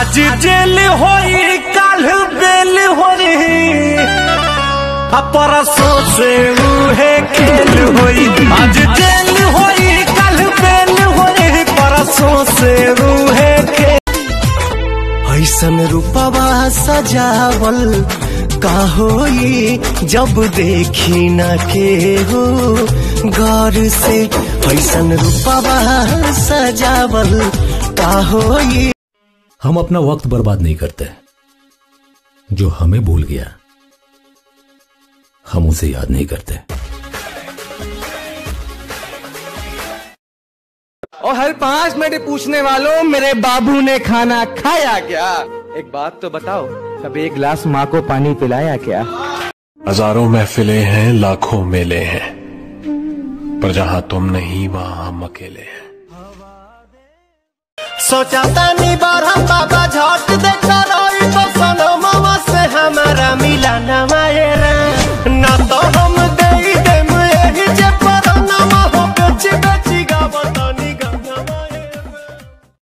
आज जेल होई कल बेल होई परसों से उहे खेल होई। आज जेल होई कल बेल होई परसों से उहे खेल। ऐसन रूपवा सजावल का होई जब देखी न के हो गौर से। ऐसन रूपवा सजावल का होई। हम अपना वक्त बर्बाद नहीं करते, जो हमें भूल गया हम उसे याद नहीं करते। और हर 5 मिनट पूछने वालों मेरे बाबू ने खाना खाया क्या? एक बात तो बताओ, कभी एक गिलास माँ को पानी पिलाया क्या? हजारों महफिलें हैं, लाखों मेले हैं, पर जहां तुम नहीं वहां हम अकेले हैं। सोचा था नहीं